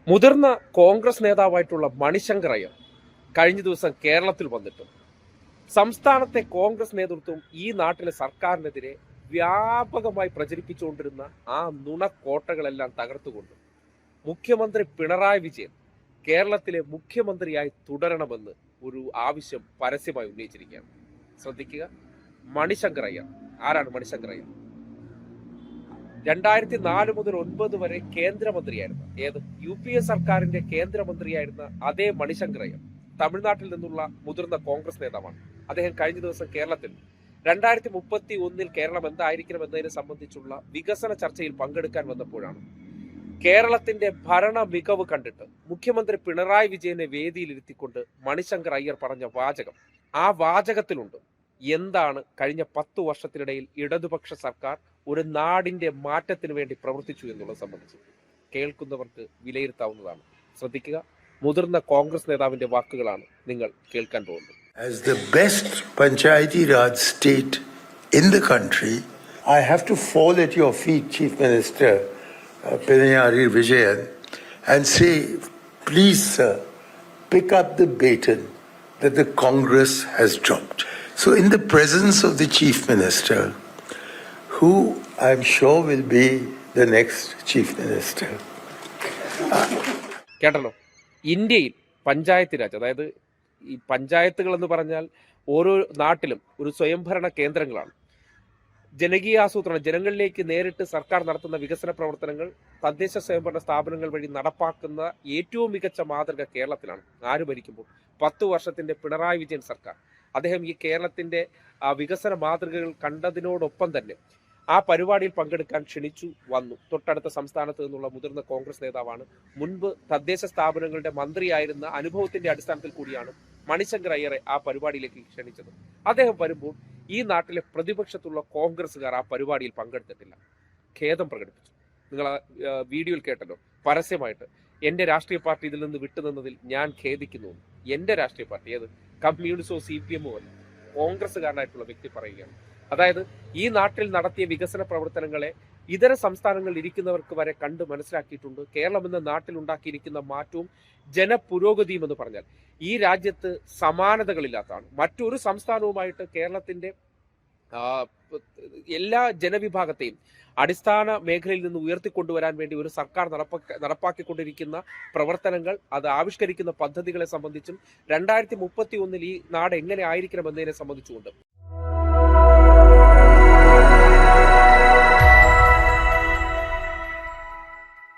മുതിർന്ന കോൺഗ്രസ് നേതാവായിട്ടുള്ള മണിശങ്കർ അയ്യർ കഴിഞ്ഞ ദിവസം കേരളത്തിൽ വന്നിട്ട് സംസ്ഥാനത്തെ കോൺഗ്രസ് നേതൃത്വം ഈ നാട്ടിലെ സർക്കാരിനെതിരെ വ്യാപകമായി പ്രചരിപ്പിച്ചുകൊണ്ടിരുന്ന ആ നുണക്കോട്ടകളെല്ലാം തകർത്തുകൊണ്ട് മുഖ്യമന്ത്രി പിണറായി വിജയൻ കേരളത്തിലെ മുഖ്യമന്ത്രിയായി തുടരണമെന്ന് ഒരു ആവശ്യം പരസ്യമായി ഉന്നയിച്ചിരിക്കുകയാണ്. ശ്രദ്ധിക്കുക, മണിശങ്കർ അയ്യർ. ആരാണ് മണിശങ്കർ അയ്യർ? 2004 മുതൽ 2009 വരെ കേന്ദ്രമന്ത്രിയായിരുന്ന UPA സർക്കാരിന്റെ കേന്ദ്രമന്ത്രിയായിരുന്ന അതേ മണിശങ്കർ അയ്യർ തമിഴ്നാട്ടിൽ നിന്നുള്ള മുതിർന്ന കോൺഗ്രസ് നേതാവാണ്. അദ്ദേഹം കഴിഞ്ഞ ദിവസം കേരളത്തിൽ 2031 കേരളം എന്തായിരിക്കണം എന്നതിനെ സംബന്ധിച്ചുള്ള വികസന ചർച്ചയിൽ പങ്കെടുക്കാൻ വന്നപ്പോഴാണ് കേരളത്തിന്റെ ഭരണ മികവ് കണ്ടിട്ട് മുഖ്യമന്ത്രി പിണറായി വിജയനെ വേദിയിലിരുത്തിക്കൊണ്ട് മണിശങ്കർ അയ്യർ പറഞ്ഞ വാചകം. ആ വാചകത്തിലുണ്ട് എന്താണ് കഴിഞ്ഞ 10 വർഷത്തിനിടയിൽ ഇടതുപക്ഷ സർക്കാർ ഒരു നാടിന്റെ മാറ്റത്തിന് വേണ്ടി പ്രവർത്തിച്ചു എന്നുള്ളത് സംബന്ധിച്ച് കേൾക്കുന്നവർക്ക് വിലയിരുത്താവുന്നതാണ്. ശ്രദ്ധിക്കുക, മുതിർന്ന കോൺഗ്രസ് നേതാവിന്റെ വാക്കുകളാണ് നിങ്ങൾ കേൾക്കാൻ പോകുന്നത്. As the best Panchayati Raj state in the country, I have to fall at your feet, Chief Minister Pinarayi Vijayan, and say, please, sir, pick up the baton that the Congress has dropped. So in the presence of the Chief Minister, who I'm sure will be the next Chief Minister. കേട്ടല്ലോ, ഇന്ത്യയിൽ പഞ്ചായത്ത് രാജ്, അതായത് ഈ പഞ്ചായത്തുകൾ എന്ന് പറഞ്ഞാൽ ഓരോ നാട്ടിലും ഒരു സ്വയംഭരണ കേന്ദ്രങ്ങളാണ്. ജനകീയാസൂത്രണം, ജനങ്ങളിലേക്ക് നേരിട്ട് സർക്കാർ നടത്തുന്ന വികസന പ്രവർത്തനങ്ങൾ തദ്ദേശ സ്വയംഭരണ സ്ഥാപനങ്ങൾ വഴി നടപ്പാക്കുന്ന ഏറ്റവും മികച്ച മാതൃക കേരളത്തിലാണ്. ആര് ഭരിക്കുമ്പോൾ? 10 വർഷത്തിന്റെ പിണറായി വിജയൻ സർക്കാർ. അദ്ദേഹം ഈ കേരളത്തിന്റെ വികസന മാതൃകകൾ കണ്ടതിനോടൊപ്പം തന്നെ ആ പരിപാടിയിൽ പങ്കെടുക്കാൻ ക്ഷണിച്ചു വന്നു. തൊട്ടടുത്ത സംസ്ഥാനത്ത് നിന്നുള്ള മുതിർന്ന കോൺഗ്രസ് നേതാവാണ്. മുൻപ് തദ്ദേശ സ്ഥാപനങ്ങളുടെ മന്ത്രിയായിരുന്ന അനുഭവത്തിന്റെ അടിസ്ഥാനത്തിൽ കൂടിയാണ് മണിശങ്കർ അയ്യറെ ആ പരിപാടിയിലേക്ക് ക്ഷണിച്ചത്. അദ്ദേഹം വരുമ്പോൾ ഈ നാട്ടിലെ പ്രതിപക്ഷത്തുള്ള കോൺഗ്രസുകാർ ആ പരിപാടിയിൽ പങ്കെടുത്തിട്ടില്ല. ഖേദം പ്രകടിപ്പിച്ചു. നിങ്ങൾ വീഡിയോയിൽ കേട്ടല്ലോ, പരസ്യമായിട്ട് എന്റെ രാഷ്ട്രീയ പാർട്ടി ഇതിൽ നിന്ന് വിട്ടുനിന്നതിൽ ഞാൻ ഖേദിക്കുന്നു. എന്റെ രാഷ്ട്രീയ പാർട്ടി കമ്മ്യൂണിസ്റ്റോ CPM അല്ല, കോൺഗ്രസ്സുകാരനായിട്ടുള്ള വ്യക്തി പറയുകയാണ്. അതായത് ഈ നാട്ടിൽ നടത്തിയ വികസന പ്രവർത്തനങ്ങളെ ഇതര സംസ്ഥാനങ്ങളിൽ ഇരിക്കുന്നവർക്ക് വരെ കണ്ട് മനസ്സിലാക്കിയിട്ടുണ്ട്. കേരളം എന്ന നാട്ടിൽ ഉണ്ടാക്കിയിരിക്കുന്ന മാറ്റവും ജനപുരോഗതിയും എന്ന് പറഞ്ഞാൽ ഈ രാജ്യത്ത് സമാനതകളില്ലാത്തതാണ്. മറ്റൊരു സംസ്ഥാനവുമായിട്ട് കേരളത്തിന്റെ എല്ലാ ജനവിഭാഗത്തെയും അടിസ്ഥാന മേഖലയിൽ നിന്ന് ഉയർത്തിക്കൊണ്ടുവരാൻ വേണ്ടി ഒരു സർക്കാർ നടപ്പാക്കിക്കൊണ്ടിരിക്കുന്ന പ്രവർത്തനങ്ങൾ, അത് ആവിഷ്കരിക്കുന്ന പദ്ധതികളെ സംബന്ധിച്ചും 2031 ഈ നാട് എങ്ങനെ ആയിരിക്കണം എന്നതിനെ സംബന്ധിച്ചുകൊണ്ട്